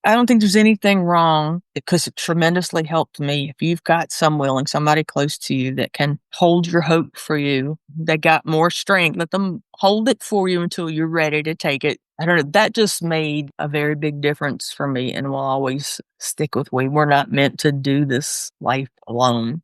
I don't think there's anything wrong because it tremendously helped me. If you've got somebody close to you that can hold your hope for you, they got more strength. Let them hold it for you until you're ready to take it. I don't know. That just made a very big difference for me and will always stick with me. We're not meant to do this life alone.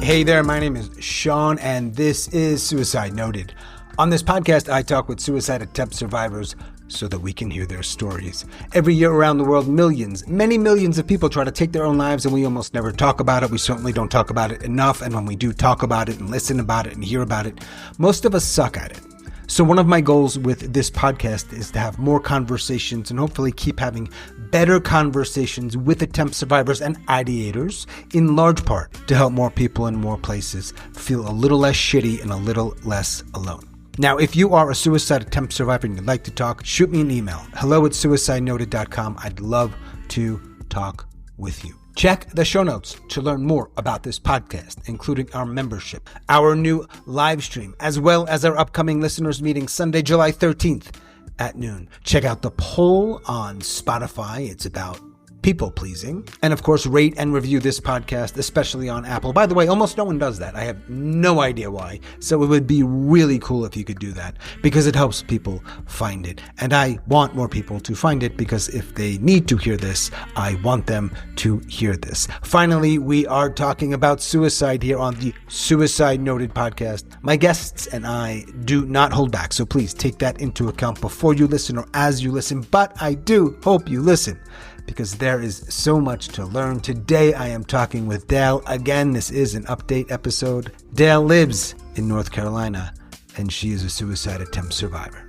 Hey there, my name is Sean, and this is Suicide Noted. On this podcast, I talk with suicide attempt survivors so that we can hear their stories. Every year around the world, many millions of people try to take their own lives, and we almost never talk about it. We certainly don't talk about it enough, and when we do talk about it and listen about it and hear about it, most of us suck at it. So one of my goals with this podcast is to have more conversations and hopefully keep having better conversations with attempt survivors and ideators, in large part to help more people in more places feel a little less shitty and a little less alone. Now, if you are a suicide attempt survivor and you'd like to talk, shoot me an email, hello@suicidenoted.com. I'd love to talk with you. Check the show notes to learn more about this podcast, including our membership, our new live stream, as well as our upcoming listeners meeting Sunday, July 13th at noon. Check out the poll on Spotify. It's about people pleasing. And of course, rate and review this podcast, especially on Apple. By the way, almost no one does that. I have no idea why. So it would be really cool if you could do that because it helps people find it. And I want more people to find it because if they need to hear this, I want them to hear this. Finally, we are talking about suicide here on the Suicide Noted podcast. My guests and I do not hold back. So please take that into account before you listen or as you listen. But I do hope you listen, because there is so much to learn. Today I am talking with Dale. Again, this is an update episode. Dale lives in North Carolina, and she is a suicide attempt survivor.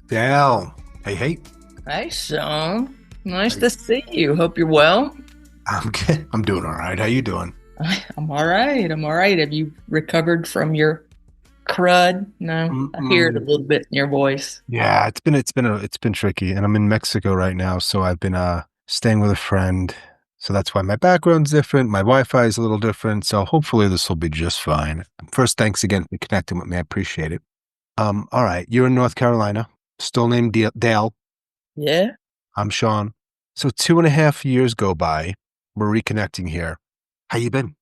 Dale. Hey. Hey, Sean. Nice to see you. Hope you're well. I'm good. I'm doing all right. How you doing? I'm all right. Have you recovered from your crud? No, I hear it a little bit in your voice. Yeah, it's been tricky, and I'm in Mexico right now, so I've been staying with a friend. So that's why my background's different. My Wi-Fi is a little different. So hopefully this will be just fine. First, thanks again for connecting with me. I appreciate it. All right, you're in North Carolina, still named Dale. Yeah. I'm Sean. So 2.5 years go by. We're reconnecting here. How you been?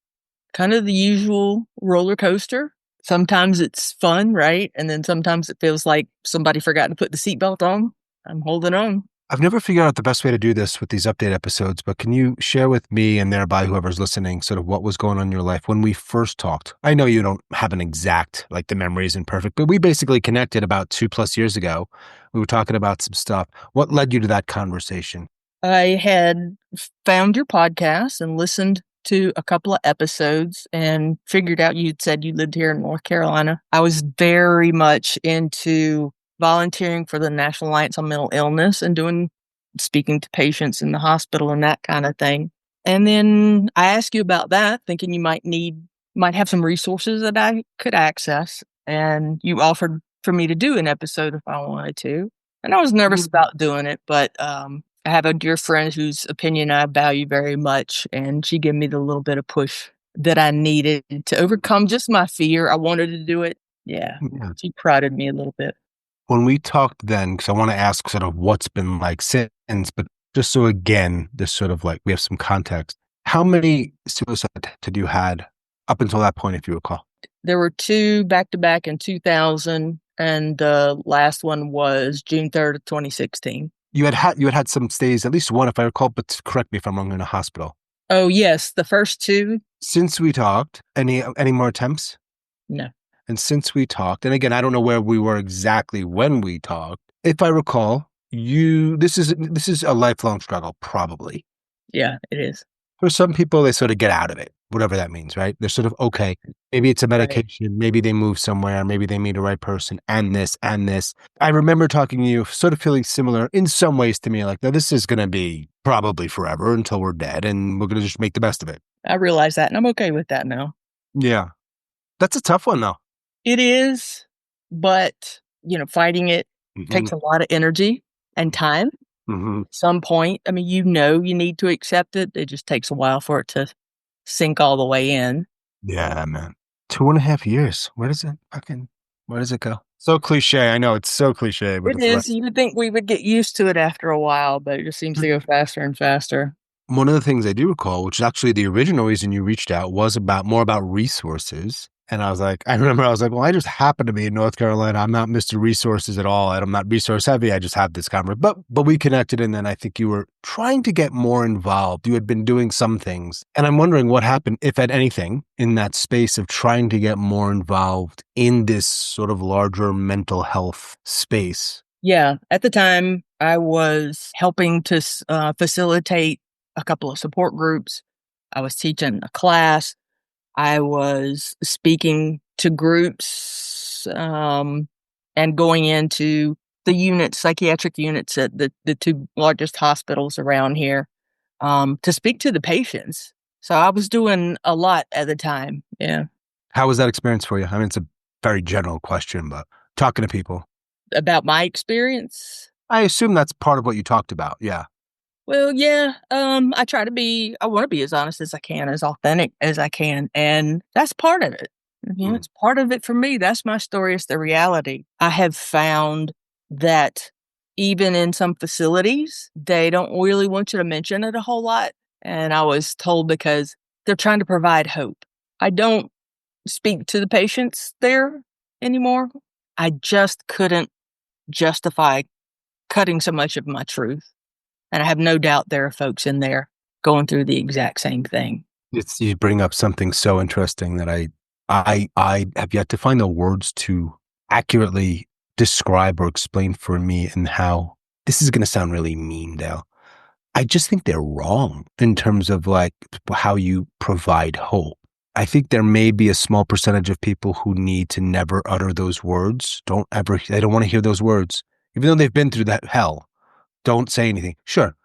Kind of the usual roller coaster. Sometimes it's fun, right? And then sometimes it feels like somebody forgot to put the seatbelt on. I'm holding on. I've never figured out the best way to do this with these update episodes, but can you share with me and thereby whoever's listening sort of what was going on in your life when we first talked? I know you don't have an exact, like the memory isn't perfect, but we basically connected about 2+ years ago. We were talking about some stuff. What led you to that conversation? I had found your podcast and listened to a couple of episodes and figured out you'd said you lived here in North Carolina. I was very much into volunteering for the National Alliance on Mental Illness and speaking to patients in the hospital and that kind of thing. And then I asked you about that, thinking you might have some resources that I could access. And you offered for me to do an episode if I wanted to. And I was nervous about doing it, but I have a dear friend whose opinion I value very much, and she gave me the little bit of push that I needed to overcome just my fear. I wanted to do it. Yeah. She prodded me a little bit. When we talked then, because I want to ask sort of what's been like since, but just so again, this sort of like we have some context. How many suicides did you had up until that point, if you recall? There were 2 back-to-back in 2000, and the last one was June 3rd of 2016. You had some stays, at least one, if I recall, but correct me if I'm wrong, in a hospital. Oh, yes. The first 2. Since we talked, any more attempts? No. And since we talked, and again, I don't know where we were exactly when we talked. If I recall, this is a lifelong struggle, probably. Yeah, it is. For some people, they sort of get out of it, whatever that means, right? They're sort of, okay, maybe it's a medication, right. Maybe they move somewhere, maybe they meet the right person, and this. I remember talking to you, sort of feeling similar in some ways to me, like, now this is going to be probably forever until we're dead, and we're going to just make the best of it. I realize that, and I'm okay with that now. Yeah. That's a tough one, though. It is, but, fighting it Mhm. takes a lot of energy and time. Mhm. Some point, I mean, you need to accept it. It just takes a while for it to sink all the way in. Yeah, man. 2.5 years. Where does it go? So cliche. I know it's so cliche, but It it's like is. You would think we would get used to it after a while, but it just seems to go faster and faster. one of the things I do recall, which is actually the original reason you reached out, was more about resources. And I remember I was like, well, I just happen to be in North Carolina. I'm not Mr. Resources at all. I'm not resource heavy. I just have this conversation. But we connected, and then I think you were trying to get more involved. You had been doing some things. And I'm wondering what happened, if at anything, in that space of trying to get more involved in this sort of larger mental health space. Yeah. At the time, I was helping to facilitate a couple of support groups. I was teaching a class. I was speaking to groups and going into the psychiatric units at the two largest hospitals around here to speak to the patients. So I was doing a lot at the time. Yeah. How was that experience for you? I mean, it's a very general question, but talking to people. About my experience. I assume that's part of what you talked about. Yeah. Well, yeah, I want to be as honest as I can, as authentic as I can. And that's part of it. Mm. It's part of it for me. That's my story. It's the reality. I have found that even in some facilities, they don't really want you to mention it a whole lot. And I was told because they're trying to provide hope. I don't speak to the patients there anymore. I just couldn't justify cutting so much of my truth. And I have no doubt there are folks in there going through the exact same thing. You bring up something so interesting that I have yet to find the words to accurately describe or explain for me, and how this is going to sound really mean, Dale. I just think they're wrong in terms of like how you provide hope. I think there may be a small percentage of people who need to never utter those words. They don't want to hear those words, even though they've been through that hell. Don't say anything. Sure.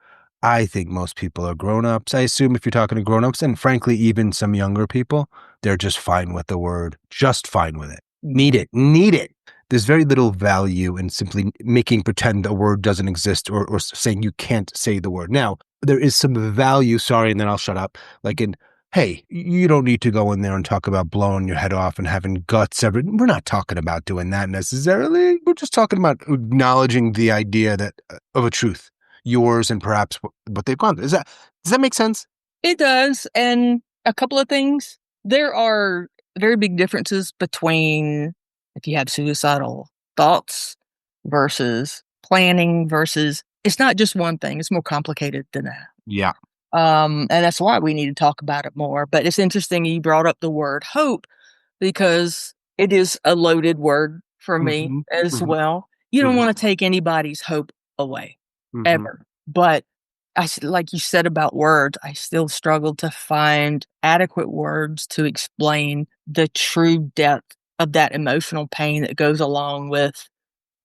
I think most people are grown-ups. I assume if you're talking to grown-ups, and frankly, even some younger people, they're just fine with the word, just fine with it. Need it. There's very little value in simply making pretend a word doesn't exist, or saying you can't say the word. Now, there is some value, sorry, and then I'll shut up, like in, hey, you don't need to go in there and talk about blowing your head off and having guts. We're not talking about doing that necessarily. We're just talking about acknowledging the idea that of a truth, yours and perhaps what they've gone through. Does that make sense? It does. And a couple of things. There are very big differences between if you have suicidal thoughts versus planning versus it's not just one thing. It's more complicated than that. Yeah. And that's why we need to talk about it more. But it's interesting you brought up the word hope because it is a loaded word for me Mm-hmm. as Mm-hmm. well. You don't Mm-hmm. want to take anybody's hope away Mm-hmm. ever. But like you said about words, I still struggle to find adequate words to explain the true depth of that emotional pain that goes along with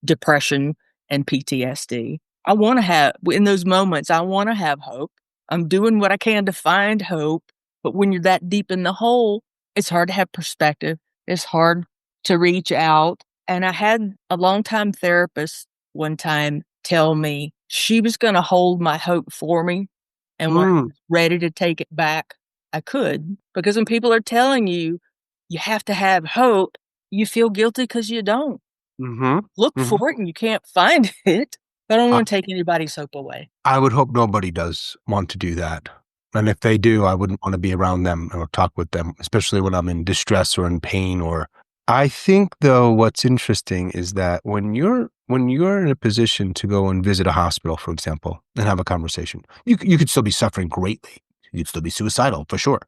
depression and PTSD. I want to have, in those moments, I want to have hope. I'm doing what I can to find hope. But when you're that deep in the hole, it's hard to have perspective. It's hard to reach out. And I had a longtime therapist one time tell me she was going to hold my hope for me. And when I was ready to take it back, I could. Because when people are telling you, you have to have hope, you feel guilty because you don't. Mm-hmm. Look Mm-hmm. for it and you can't find it. I don't want to take anybody's hope away. I would hope nobody does want to do that. And if they do, I wouldn't want to be around them or talk with them, especially when I'm in distress or in pain. Or I think, though, what's interesting is that when you're in a position to go and visit a hospital, for example, and have a conversation, you could still be suffering greatly. You'd still be suicidal for sure.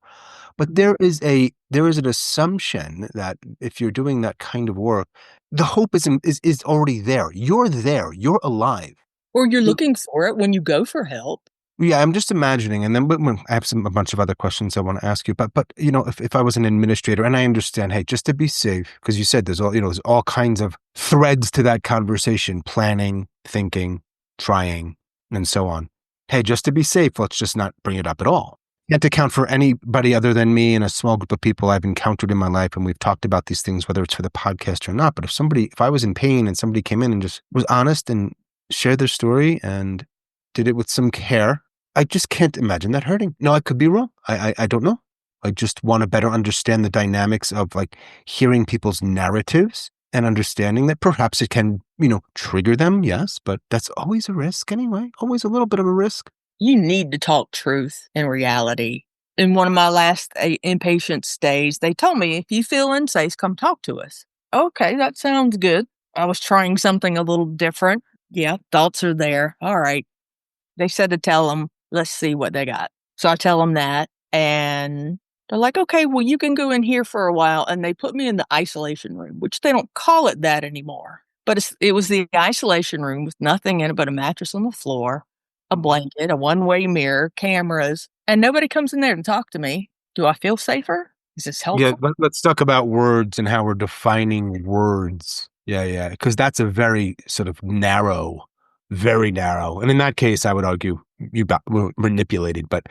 But there is an assumption that if you're doing that kind of work, the hope is already there. You're there. You're alive. Or you're looking for it when you go for help. Yeah, I'm just imagining, and then I have a bunch of other questions I want to ask you. But if I was an administrator, and I understand, hey, just to be safe, because you said there's all kinds of threads to that conversation: planning, thinking, trying, and so on. Hey, just to be safe, let's just not bring it up at all. can't account for anybody other than me and a small group of people I've encountered in my life. And we've talked about these things, whether it's for the podcast or not. But if I was in pain and somebody came in and just was honest and shared their story and did it with some care, I just can't imagine that hurting. No, I could be wrong. I don't know. I just want to better understand the dynamics of like hearing people's narratives and understanding that perhaps it can, trigger them. Yes, but that's always a risk anyway. Always a little bit of a risk. You need to talk truth and reality. In one of my last inpatient stays, they told me, if you feel unsafe, come talk to us. Okay, that sounds good. I was trying something a little different. Yeah, thoughts are there. All right. They said to tell them, let's see what they got. So I tell them that, and they're like, okay, well, you can go in here for a while. And they put me in the isolation room, which they don't call it that anymore. But it was the isolation room with nothing in it but a mattress on the floor, a blanket, a one-way mirror, cameras, and nobody comes in there to talk to me. Do I feel safer? Is this Yeah, helpful? let's talk about words and how we're defining words. Yeah, because that's a very sort of narrow, very narrow. And in that case, I would argue were manipulated, but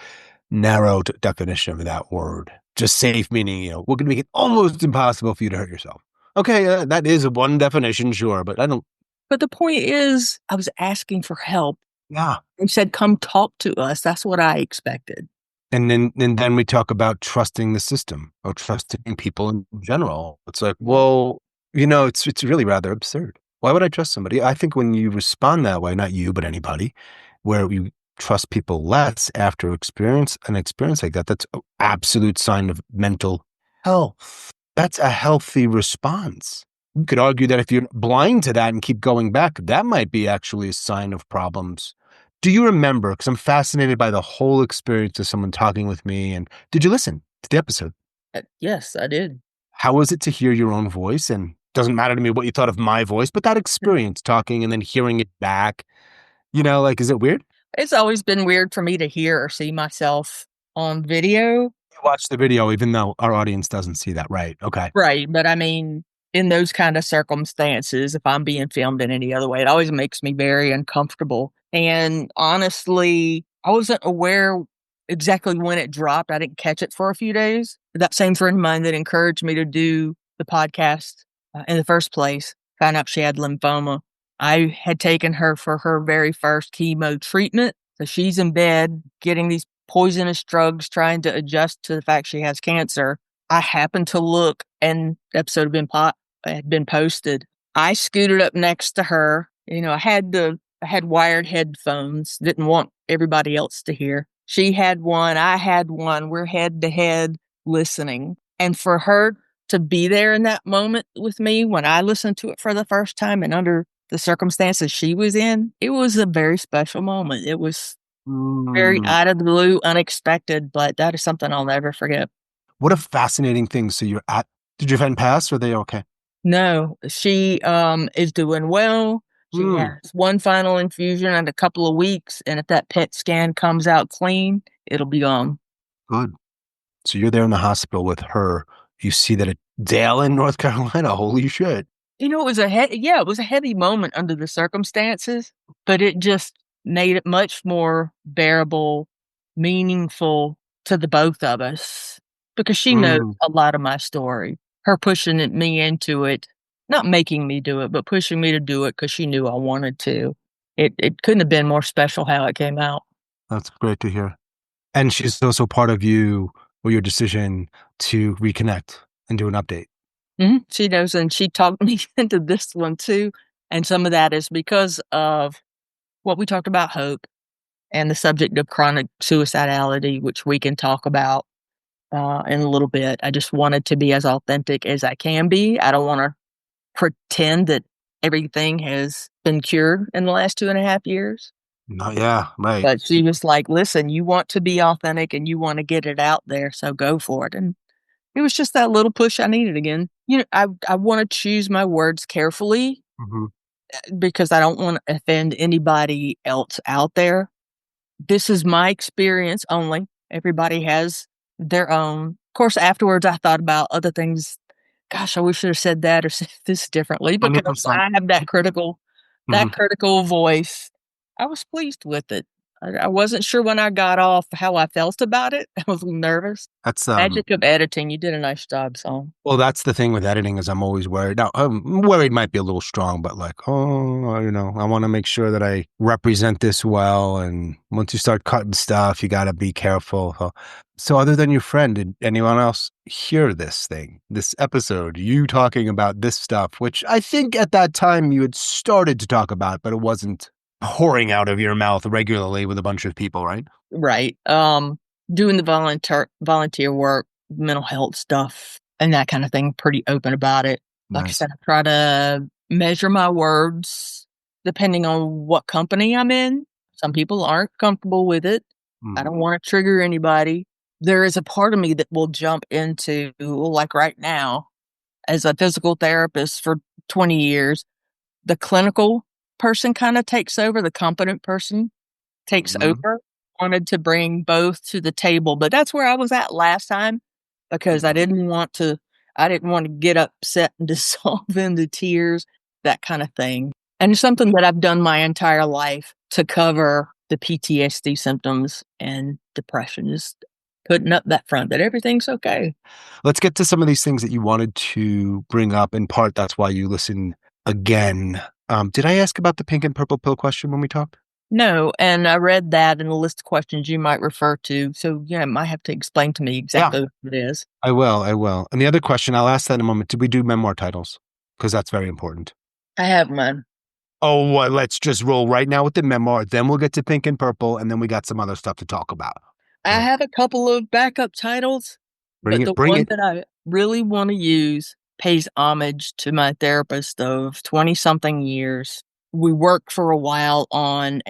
narrow definition of that word. Just safe meaning, we're going to make it almost impossible for you to hurt yourself. Okay, that is one definition, sure, but I don't. But the point is, I was asking for help. Yeah. They said, come talk to us. That's what I expected. And then we talk about trusting the system or trusting people in general. It's like, well, it's really rather absurd. Why would I trust somebody? I think when you respond that way, not you, but anybody, where you trust people less after an experience like that, that's an absolute sign of mental health. That's a healthy response. You could argue that if you're blind to that and keep going back, that might be actually a sign of problems. Do you remember, because I'm fascinated by the whole experience of someone talking with me, and did you listen to the episode? Yes, I did. How was it to hear your own voice? And doesn't matter to me what you thought of my voice, but that experience talking and then hearing it back, is it weird? It's always been weird for me to hear or see myself on video. You watch the video, even though our audience doesn't see that, right? Okay. Right. But I mean, in those kind of circumstances, if I'm being filmed in any other way, it always makes me very uncomfortable. And honestly, I wasn't aware exactly when it dropped. I didn't catch it for a few days. That same friend of mine that encouraged me to do the podcast in the first place found out she had lymphoma. I had taken her for her very first chemo treatment. So she's in bed getting these poisonous drugs, trying to adjust to the fact she has cancer. I happened to look, and the episode had been posted. I scooted up next to her. I had wired headphones. Didn't want everybody else to hear. She had one. I had one. We're head to head listening, and for her to be there in that moment with me when I listened to it for the first time and under the circumstances she was in, it was a very special moment. It was very out of the blue, unexpected, but that is something I'll never forget. What a fascinating thing. So did your friend pass? Or are they okay? No, she is doing well. She has one final infusion in a couple of weeks, and if that PET scan comes out clean, it'll be gone. Good. So you're there in the hospital with her. You see that at Dale in North Carolina. Holy shit. It was it was a heavy moment under the circumstances, but it just made it much more bearable, meaningful to the both of us because she knows a lot of my story. Her pushing me into it, not making me do it, but pushing me to do it because she knew I wanted to. It couldn't have been more special how it came out. That's great to hear. And she's also part of you or your decision to reconnect and do an update. Mm-hmm. She knows, and she talked me into this one too. And some of that is because of what we talked about, hope, and the subject of chronic suicidality, which we can talk about in a little bit. I just wanted to be as authentic as I can be. I don't want to pretend that everything has been cured in the last 2.5 years. No, yeah, right. But she was like, listen, you want to be authentic and you want to get it out there, so go for it. And it was just that little push I needed again. I want to choose my words carefully because I don't want to offend anybody else out there. This is my experience only. Everybody has their own. Of course, afterwards, I thought about other things. Gosh, I wish I should have said that or said this differently because 100%. I have that critical voice. I was pleased with it. I wasn't sure when I got off how I felt about it. I was nervous. That's Magic of editing. You did a nice job, Song. well, that's the thing with editing is I'm always worried. Now, worried might be a little strong, but like, I want to make sure that I represent this well. And once you start cutting stuff, you got to be careful. So other than your friend, did anyone else hear this episode, you talking about this stuff, which I think at that time you had started to talk about, but it wasn't pouring out of your mouth regularly with a bunch of people, right? Right. Doing the volunteer work, mental health stuff, and that kind of thing. Pretty open about it. Like I Nice. said, I try to measure my words depending on what company I'm in. Some people aren't comfortable with it. I don't want to trigger anybody. There is a part of me that will jump into, like right now, as a physical therapist for 20 years, the clinical person kind of takes over, the competent person takes over. Wanted to bring both to the table, but that's where I was at last time because I didn't want to get upset and dissolve into tears, that kind of thing. And it's something that I've done my entire life to cover the PTSD symptoms and depression, just putting up that front that everything's okay. Let's get to some of these things that you wanted to bring up. In part, that's why you listen again. Did I ask about the pink and purple pill question when we talked? No, and I read that in the list of questions you might refer to. So, yeah, it might have to explain to me exactly what it is. I will. And the other question, I'll ask that in a moment. Did we do memoir titles? Because that's very important. I have mine. Oh, well, let's just roll right now with the memoir. Then we'll get to pink and purple, and then we got some other stuff to talk about. I have a couple of backup titles, but the one that I really want to use pays homage to my therapist of 20-something years. We worked for a while on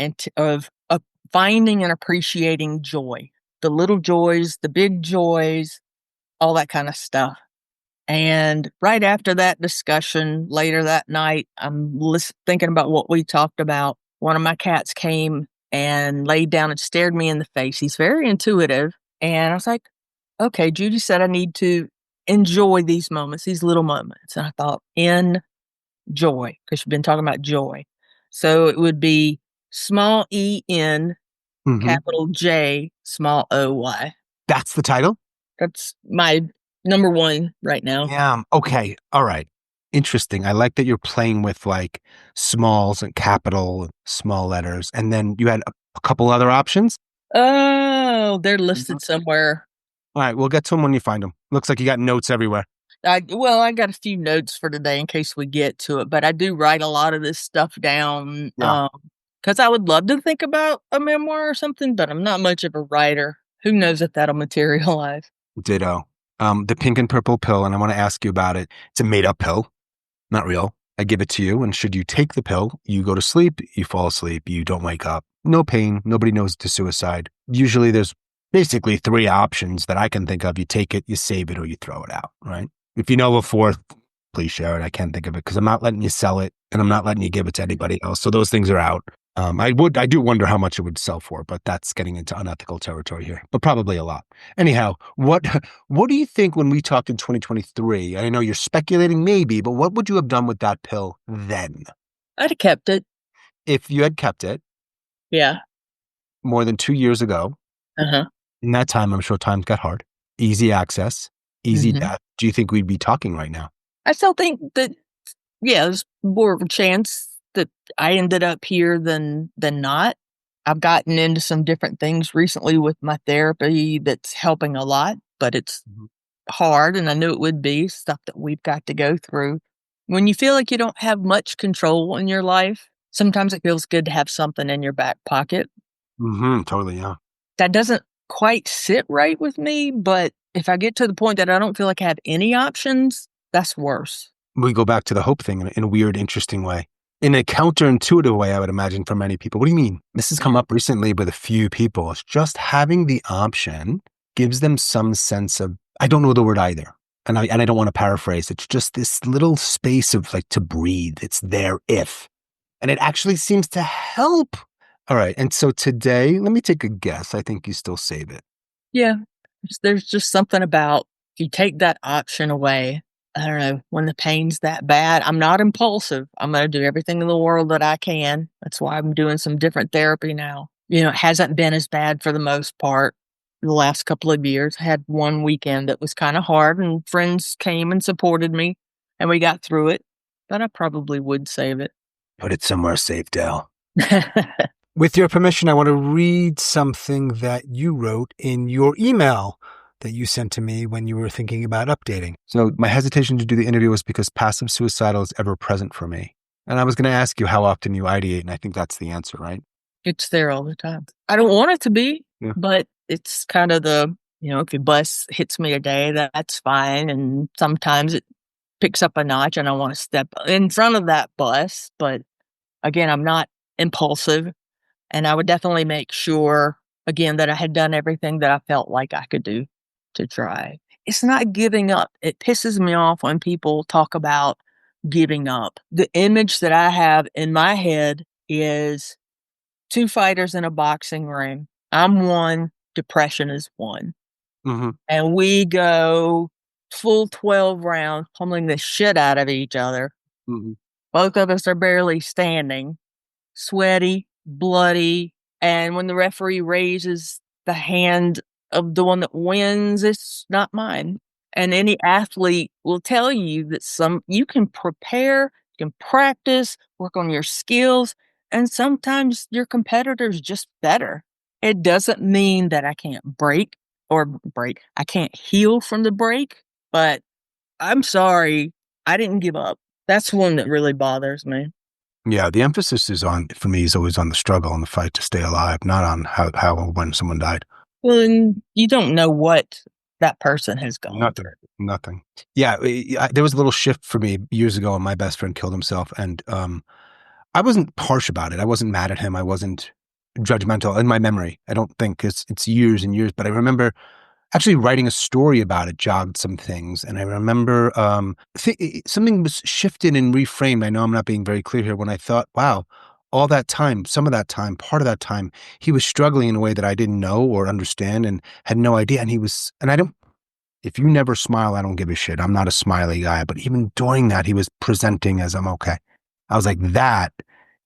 finding and appreciating joy, the little joys, the big joys, all that kind of stuff. And right after that discussion later that night, I'm thinking about what we talked about. One of my cats came and laid down and stared me in the face. He's very intuitive. And I was like, okay, Judy said I need to enjoy these moments, these little moments. And I thought, enjoy, because you've been talking about joy. So it would be small E-N, capital J, small O-Y. That's the title? That's my number one right now. Yeah. Okay. All right. Interesting. I like that you're playing with like smalls and capital and small letters. And then you had a couple other options? Oh, they're listed somewhere. All right. We'll get to them when you find them. Looks like you got notes everywhere. I got a few notes for today in case we get to it, but I do write a lot of this stuff down because I would love to think about a memoir or something, but I'm not much of a writer. Who knows if that'll materialize? Ditto. The pink and purple pill, and I want to ask you about it. It's a made-up pill, not real. I give it to you, and should you take the pill, you go to sleep, you fall asleep, you don't wake up. No pain, nobody knows to suicide. Usually there's basically 3 options that I can think of. You take it, you save it, or you throw it out, right? If you know a fourth, please share it. I can't think of it because I'm not letting you sell it, and I'm not letting you give it to anybody else. So those things are out. I do wonder how much it would sell for, but that's getting into unethical territory here, but probably a lot. Anyhow, what do you think when we talked in 2023? I know you're speculating maybe, but what would you have done with that pill then? I'd have kept it. If you had kept it. Yeah. More than 2 years ago. In that time, I'm sure times got hard. Easy access, easy death. Do you think we'd be talking right now? I still think that, there's more of a chance that I ended up here than not. I've gotten into some different things recently with my therapy that's helping a lot, but it's hard, and I knew it would be stuff that we've got to go through. When you feel like you don't have much control in your life, sometimes it feels good to have something in your back pocket. Totally, yeah. That doesn't quite sit right with me, but if I get to the point that I don't feel like I have any options, that's worse. We go back to the hope thing in a weird, interesting way. In a counterintuitive way, I would imagine, for many people. What do you mean? This has come up recently with a few people. It's just having the option gives them some sense of, I don't know the word either. And I don't want to paraphrase. It's just this little space of like to breathe. It's there if. And it actually seems to help. All right. And so today, let me take a guess. I think you still save it. Yeah. There's just something about if you take that option away, I don't know, when the pain's that bad, I'm not impulsive. I'm going to do everything in the world that I can. That's why I'm doing some different therapy now. It hasn't been as bad for the most part the last couple of years. I had one weekend that was kind of hard, and friends came and supported me, and we got through it, but I probably would save it. Put it somewhere safe, Dell. With your permission, I want to read something that you wrote in your email that you sent to me when you were thinking about updating. So my hesitation to do the interview was because passive suicidal is ever present for me. And I was going to ask you how often you ideate, and I think that's the answer, right? It's there all the time. I don't want it to be, Yeah. but it's kind of if your bus hits me a day, that's fine. And sometimes it picks up a notch and I want to step in front of that bus. But again, I'm not impulsive. And I would definitely make sure, again, that I had done everything that I felt like I could do to try. It's not giving up. It pisses me off when people talk about giving up. The image that I have in my head is two fighters in a boxing ring. I'm one, depression is one. Mm-hmm. And we go full 12 rounds, pummeling the shit out of each other. Mm-hmm. Both of us are barely standing, sweaty, bloody. And when the referee raises the hand of the one that wins, it's not mine. And any athlete will tell you that you can prepare, you can practice, work on your skills, and sometimes your competitor's just better. It doesn't mean that I can't I can't heal from the break, but I'm sorry, I didn't give up. That's one that really bothers me. Yeah, the emphasis for me, is always on the struggle and the fight to stay alive, not on how or when someone died. Well, and you don't know what that person has gone Nothing. through. Nothing. Yeah, there was a little shift for me years ago when my best friend killed himself, and I wasn't harsh about it. I wasn't mad at him. I wasn't judgmental in my memory. I don't think it's years and years, but I remember actually writing a story about it jogged some things. And I remember something was shifted and reframed. I know I'm not being very clear here when I thought, wow, all that time, some of that time, part of that time, he was struggling in a way that I didn't know or understand and had no idea. If you never smile, I don't give a shit. I'm not a smiley guy. But even during that, he was presenting as I'm okay. I was like, that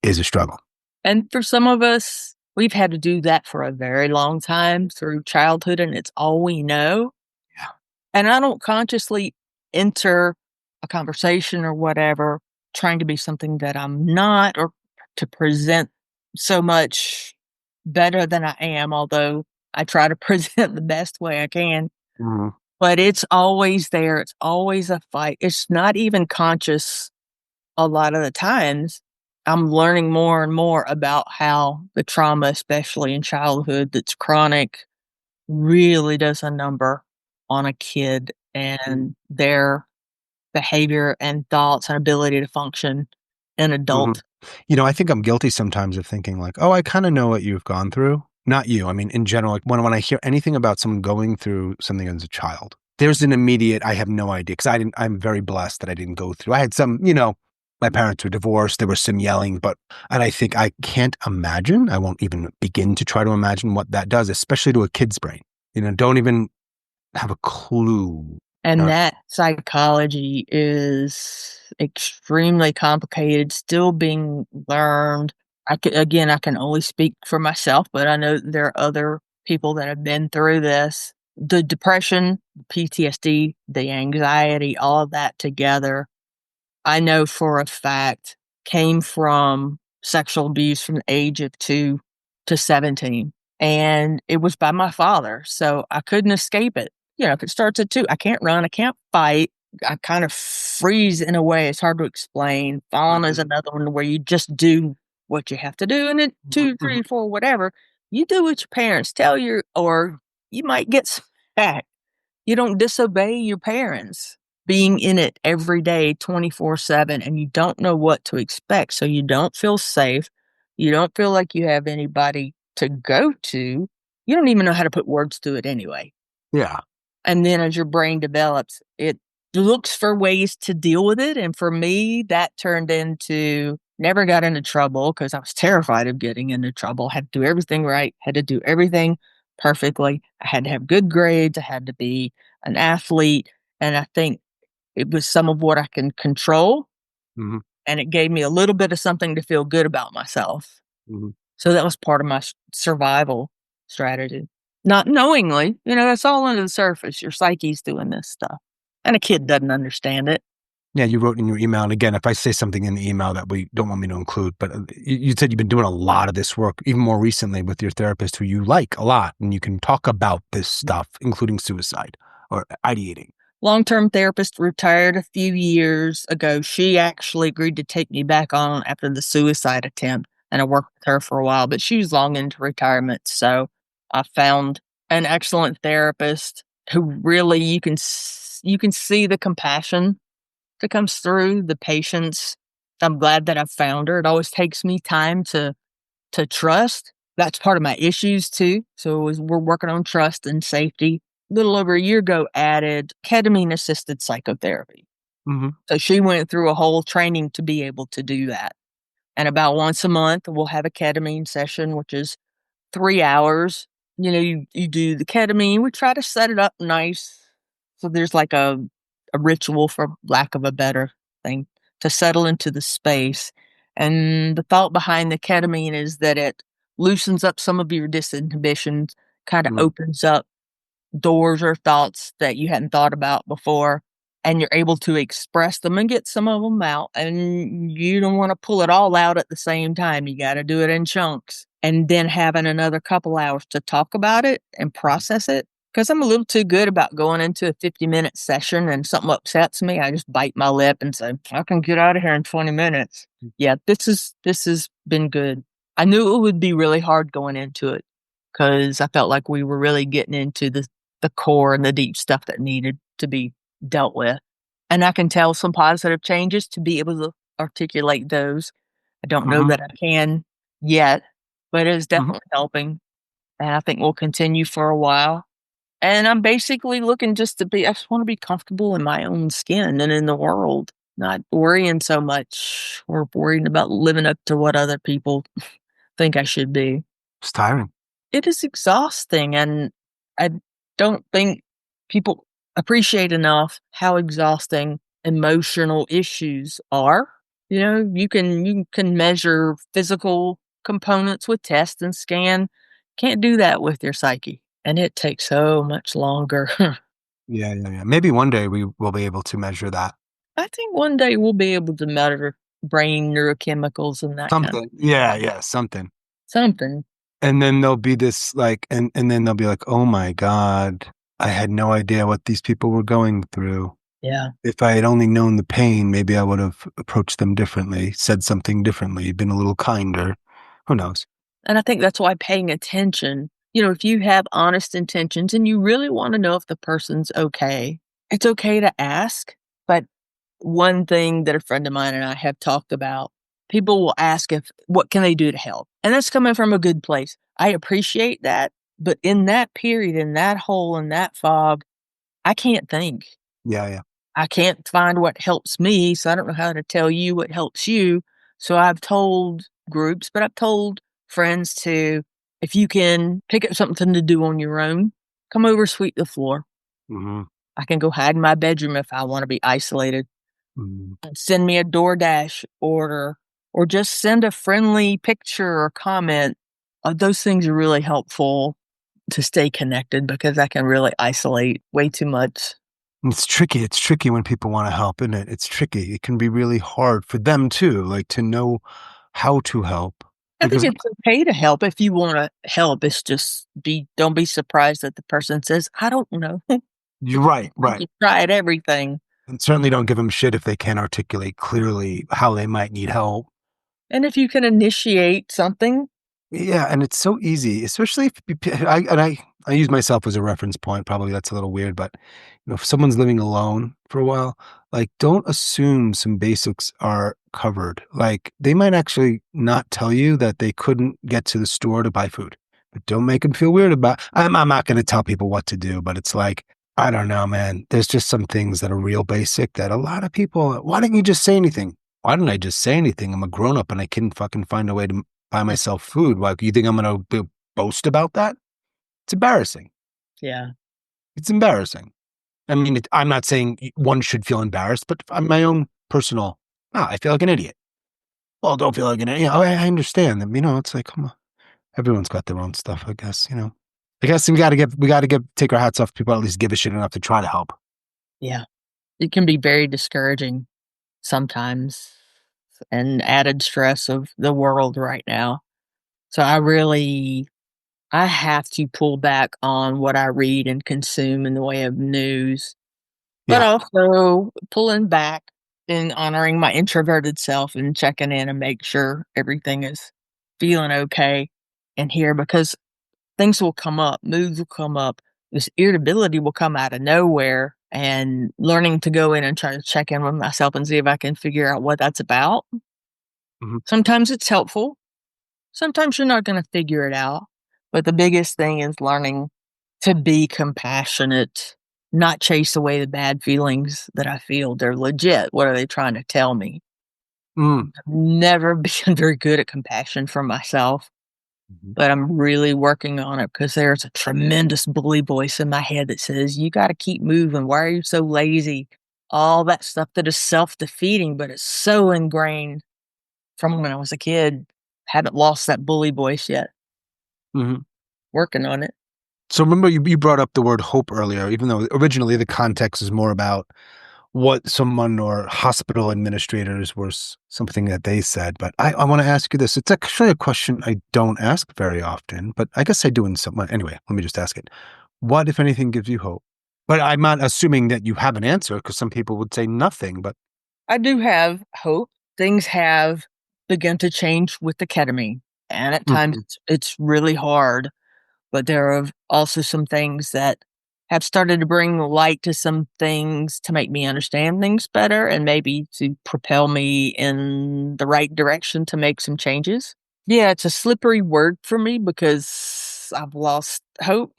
is a struggle. And for some of us, we've had to do that for a very long time through childhood, and it's all we know. Yeah. And I don't consciously enter a conversation or whatever trying to be something that I'm not or to present so much better than I am, although I try to present the best way I can. Mm-hmm. But it's always there. It's always a fight. It's not even conscious a lot of the times. I'm learning more and more about how the trauma, especially in childhood, that's chronic, really does a number on a kid and their behavior and thoughts and ability to function in adult. Mm-hmm. I think I'm guilty sometimes of thinking like, oh, I kind of know what you've gone through. Not you. I mean, in general, like when I hear anything about someone going through something as a child, there's an immediate, I have no idea. Cause I'm very blessed that I didn't go through. I had some, my parents were divorced. There was some yelling, and I think I can't imagine. I won't even begin to try to imagine what that does, especially to a kid's brain. Don't even have a clue. And that psychology is extremely complicated, still being learned. I can only speak for myself, but I know there are other people that have been through this. The depression, PTSD, the anxiety, all of that together, I know for a fact came from sexual abuse from the age of 2 to 17. And it was by my father. So I couldn't escape it. If it starts at 2, I can't run, I can't fight. I kind of freeze in a way. It's hard to explain. Fawn is another one where you just do what you have to do. And then 2, 3, 4, whatever, you do what your parents tell you, or you might get smacked. You don't disobey your parents. Being in it every day, 24/7, and you don't know what to expect. So you don't feel safe. You don't feel like you have anybody to go to. You don't even know how to put words to it anyway. Yeah. And then as your brain develops, it looks for ways to deal with it. And for me, that turned into never got into trouble because I was terrified of getting into trouble. Had to do everything right, had to do everything perfectly. I had to have good grades. I had to be an athlete. And I think it was some of what I can control. Mm-hmm. And it gave me a little bit of something to feel good about myself. Mm-hmm. So that was part of my survival strategy. Not knowingly, that's all under the surface. Your psyche's doing this stuff. And a kid doesn't understand it. Yeah, you wrote in your email, and again, if I say something in the email that we don't want me to include, but you said you've been doing a lot of this work, even more recently with your therapist who you like a lot, and you can talk about this stuff, including suicide or ideating. Long-term therapist retired a few years ago. She actually agreed to take me back on after the suicide attempt, and I worked with her for a while, but she was long into retirement. So I found an excellent therapist who really you can see the compassion that comes through, the patience. I'm glad that I found her. It always takes me time to trust. That's part of my issues too. So we're working on trust and safety. A little over a year ago, added ketamine assisted psychotherapy. Mm-hmm. So she went through a whole training to be able to do that. And about once a month, we'll have a ketamine session, which is 3 hours. You do the ketamine. We try to set it up nice. So there's like a ritual, for lack of a better thing, to settle into the space. And the thought behind the ketamine is that it loosens up some of your disinhibitions, kind of opens up doors or thoughts that you hadn't thought about before, and you're able to express them and get some of them out. And you don't want to pull it all out at the same time. You got to do it in chunks, and then having another couple hours to talk about it and process it. Because I'm a little too good about going into a 50-minute session and something upsets me. I just bite my lip and say, I can get out of here in 20 minutes. Yeah, this has been good. I knew it would be really hard going into it because I felt like we were really getting into the core and the deep stuff that needed to be dealt with. And I can tell some positive changes to be able to articulate those. I don't know that I can yet, but it is definitely helping. And I think we'll continue for a while. And I'm basically looking I just want to be comfortable in my own skin and in the world, not worrying so much or worrying about living up to what other people think I should be. It's tiring. It is exhausting. And I don't think people appreciate enough how exhausting emotional issues are. You can measure physical components with test and scan. Can't do that with your psyche. And it takes so much longer. Yeah. Maybe one day we will be able to measure that. I think one day we'll be able to measure brain neurochemicals and that Something. kind of Yeah, something. something. And then there'll be this and then they'll be like, oh my God, I had no idea what these people were going through. Yeah. If I had only known the pain, maybe I would have approached them differently, said something differently, been a little kinder. Who knows? And I think that's why paying attention, if you have honest intentions and you really want to know if the person's okay, it's okay to ask. But one thing that a friend of mine and I have talked about, people will ask what can they do to help? And that's coming from a good place. I appreciate that. But in that period, in that hole, in that fog, I can't think. Yeah. I can't find what helps me. So I don't know how to tell you what helps you. So I've told groups, but I've told friends too, if you can pick up something to do on your own, come over, sweep the floor. Mm-hmm. I can go hide in my bedroom if I want to be isolated. Mm-hmm. Send me a DoorDash order or just send a friendly picture or comment. Those things are really helpful to stay connected because I can really isolate way too much. It's tricky. It's tricky when people want to help, isn't it? It's tricky. It can be really hard for them too, to know how to help. I think it's okay to help if you want to help. It's just don't be surprised that the person says, I don't know. You're right. You tried everything. And certainly don't give them shit if they can't articulate clearly how they might need help. And if you can initiate something. Yeah, and it's so easy, especially if I use myself as a reference point. Probably that's a little weird, but if someone's living alone for a while, don't assume some basics are covered. They might actually not tell you that they couldn't get to the store to buy food, but don't make them feel weird about. I'm not going to tell people what to do, but it's I don't know, man. There's just some things that are real basic that a lot of people. Why didn't you just say anything? Why didn't I just say anything? I'm a grown up and I couldn't fucking find a way to buy myself food. You think I'm going to boast about that? It's embarrassing. Yeah. It's embarrassing. I mean, I'm not saying one should feel embarrassed, but I'm my own personal, I feel like an idiot. Well, don't feel like an idiot. I understand that, it's come on. everyone's got their own stuff, I guess, you know. I guess we gotta take our hats off to people that at least give a shit enough to try to help. Yeah. It can be very discouraging sometimes and added stress of the world right now. So I have to pull back on what I read and consume in the way of news, but Yeah. also pulling back and honoring my introverted self and checking in and make sure everything is feeling okay in here because things will come up, moods will come up, this irritability will come out of nowhere. And learning to go in and try to check in with myself and see if I can figure out what that's about. Mhm. Sometimes it's helpful. Sometimes you're not going to figure it out. But the biggest thing is learning to be compassionate, not chase away the bad feelings that I feel. They're legit. What are they trying to tell me? Mm. Never been very good at compassion for myself, Mhm. but I'm really working on it because there's a tremendous bully voice in my head that says, "You got to keep moving. Why are you so lazy?" All that stuff that is self defeating, but it's so ingrained from when I was a kid. Haven't lost that bully voice yet. Mhm. Working on it. So remember you brought up the word hope earlier, even though originally the context is more about what someone or hospital administrators were something that they said. But I want to ask you this. It's actually a question I don't ask very often, but I guess I do in some way. Anyway, let me just ask it. What, if anything, gives you hope? But I'm not assuming that you have an answer because some people would say nothing. But I do have hope. Things have begun to change with the ketamine, and at times Mhm. it's really hard. But there are also some things that have started to bring light to some things to make me understand things better and maybe to propel me in the right direction to make some changes. Yeah, it's a slippery word for me because I've lost hope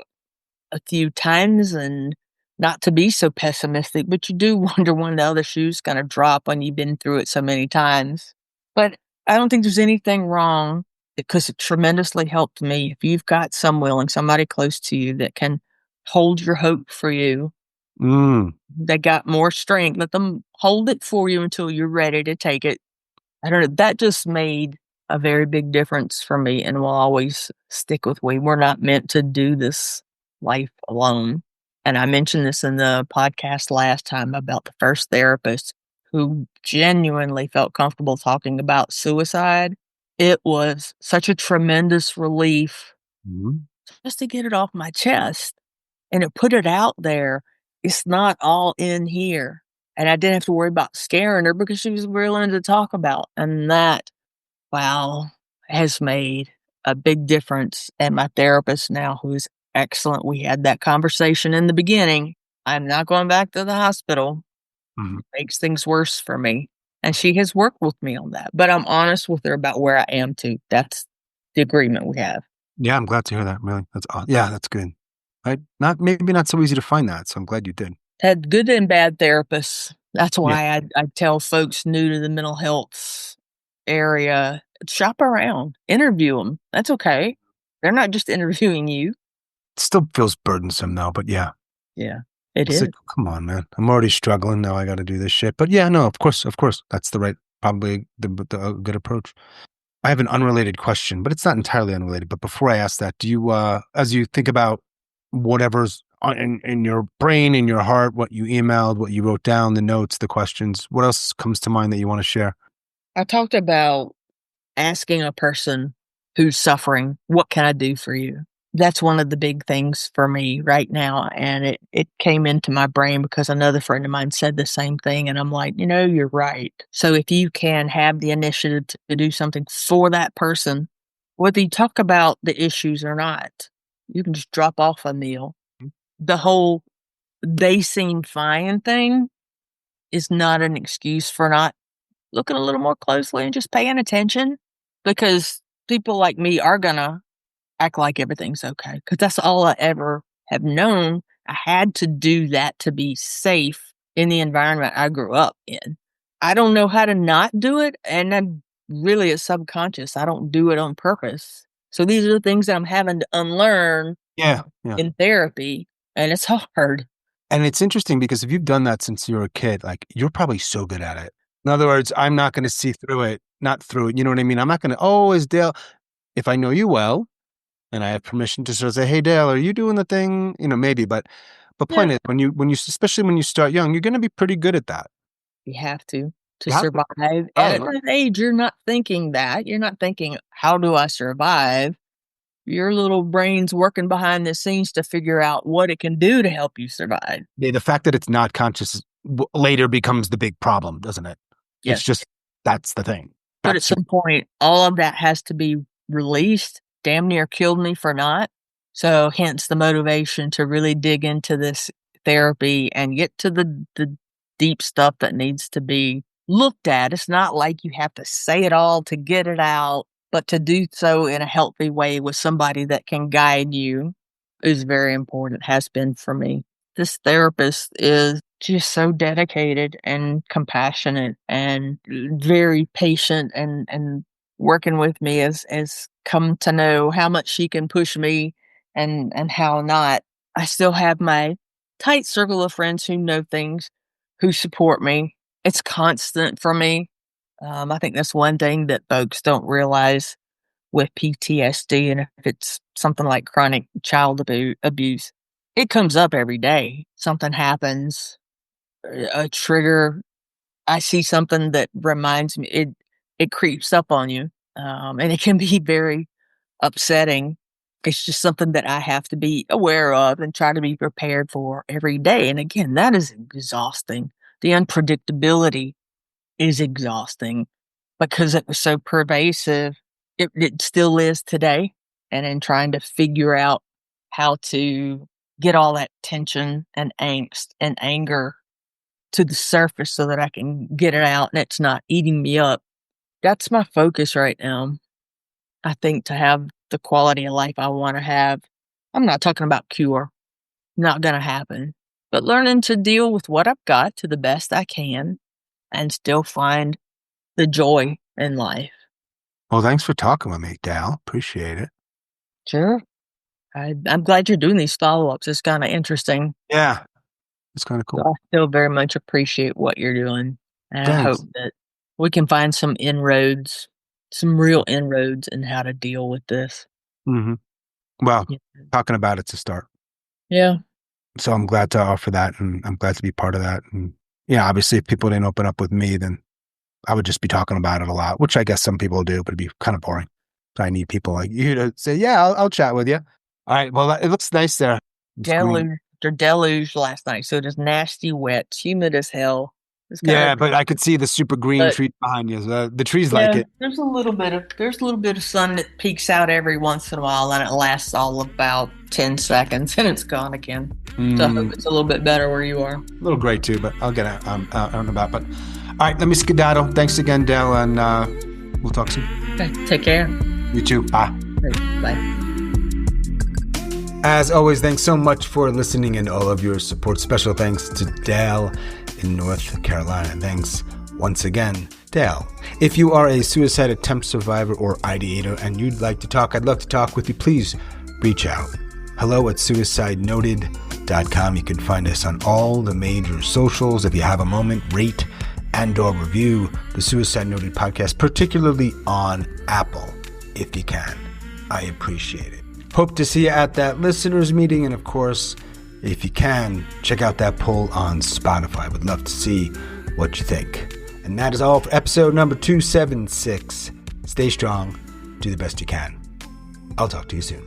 a few times and not to be so pessimistic, but you do wonder when the other shoe's gonna drop when you've been through it so many times. But I don't think there's anything wrong because it tremendously helped me. If you've got somebody close to you that can hold your hope for you, Mm. they got more strength, let them hold it for you until you're ready to take it. I don't know, that just made a very big difference for me and will always stick with me. We're not meant to do this life alone. And I mentioned this in the podcast last time about the first therapist who genuinely felt comfortable talking about suicide. It was such a tremendous relief Mhm. just to get it off my chest and it put it out there. It's not all in here. And I didn't have to worry about scaring her because she was willing to talk about. And that, wow, has made a big difference. And my therapist now, who's excellent, we had that conversation in the beginning. I'm not going back to the hospital. Mhm. Makes things worse for me. And she has worked with me on that. But I'm honest with her about where I am too. That's the agreement we have. Yeah, I'm glad to hear that. Really, yeah, that's good. I not maybe not so easy to find that, so I'm glad you did. Had good and bad therapists. That's Yeah. why I tell folks new to the mental health area, shop around, interview them. That's okay. They're not just interviewing you. It still feels burdensome though, but yeah. Yeah, it It's is. like, come on, man. I'm already struggling. Now I got to do this shit. But yeah, no, of course. That's the right, probably the good approach. I have an unrelated question, but it's not entirely unrelated. But before I ask that, do you, as you think about whatever's in your brain, in your heart, what you emailed, what you wrote down, the notes, the questions, what else comes to mind that you want to share? I talked about asking a person who's suffering, "What can I do for you?" That's one of the big things for me right now, and it came into my brain because another friend of mine said the same thing, and I'm like, "You know, you're right." So if you can have the initiative to do something for that person, whether you talk about the issues or not, you can just drop off a meal. The whole "they seem fine" thing is not an excuse for not looking a little more closely and just paying attention because people like me are gonna act like everything's okay because that's all I ever have known. I had to do that to be safe in the environment I grew up in. I don't know how to not do it, and I'm really it's subconscious. I don't do it on purpose. So these are the things that I'm having to unlearn Yeah. Yeah. in therapy, and it's hard. And it's interesting because if you've done that since you were a kid, like you're probably so good at it. In other words, I'm not going to see through it, not through it. You know what I mean? I'm not going to, oh, is Dale, if I know you well, and I have permission to sort of say, "Hey, Dale, are you doing the thing?" Maybe, but point is, when you especially when you start young, you're going to be pretty good at that. You have to You have to. survive. And Right. at that age, you're not thinking that. You're not thinking, how do I survive? Your little brain's working behind the scenes to figure out what it can do to help you survive. The fact that it's not conscious later becomes the big problem, doesn't it? Yes. It's just, that's the thing. But at some point, all of that has to be released. Damn near killed me for not. So hence the motivation to really dig into this therapy and get to the deep stuff that needs to be looked at. It's not like you have to say it all to get it out, but to do so in a healthy way with somebody that can guide you is very important, has been for me. This therapist is just so dedicated and compassionate and very patient, and working with me has come to know how much she can push me and how not. I still have my tight circle of friends who know things, who support me. It's constant for me. I think that's one thing that folks don't realize with PTSD, and if it's something like chronic child abuse, it comes up every day. Something happens, a trigger. I see something that reminds me, it creeps up on you, and it can be very upsetting. It's just something that I have to be aware of and try to be prepared for every day. And again, that is exhausting. The unpredictability is exhausting because it was so pervasive. It still is today. And in trying to figure out how to get all that tension and angst and anger to the surface so that I can get it out and it's not eating me up. That's my focus right now. I think to have the quality of life I want to have, I'm not talking about cure. Not going to happen. But learning to deal with what I've got to the best I can and still find the joy in life. Well, thanks for talking with me, Dal. Appreciate it. Sure. I'm glad you're doing these follow-ups. It's kind of interesting. Yeah. It's kind of cool. So I still very much appreciate what you're doing. And I hope that we can find some inroads, some real inroads in how to deal with this. Mm-hmm. Well, talking about it's a start. Yeah. So I'm glad to offer that, and I'm glad to be part of that. And obviously if people didn't open up with me, then I would just be talking about it a lot, which I guess some people do, but it'd be kind of boring. So I need people like you to say, yeah, I'll chat with you. All right. Well, it looks nice there. Deluge last night. So it is nasty, wet, humid as hell. Yeah, but I could see the super green trees behind you. The trees like it. There's a little bit of sun that peeks out every once in a while, and it lasts all about 10 seconds, and it's gone again. So I hope it's a little bit better where you are. A little gray too, but I'll get out and about. But all right, let me skedaddle. Thanks again, Dale, and we'll talk soon. Okay, take care. You too. Bye. Bye. As always, thanks so much for listening and all of your support. Special thanks to Dale in North Carolina. Thanks once again, Dale. If you are a suicide attempt survivor or ideator and you'd like to talk, I'd love to talk with you. Please reach out. hello@suicidenoted.com. You can find us on all the major socials. If you have a moment, rate and or review the Suicide Noted podcast, particularly on Apple, if you can. I appreciate it. Hope to see you at that listeners meeting. And of course, if you can, check out that poll on Spotify. Would love to see what you think. And that is all for episode number 276. Stay strong. Do the best you can. I'll talk to you soon.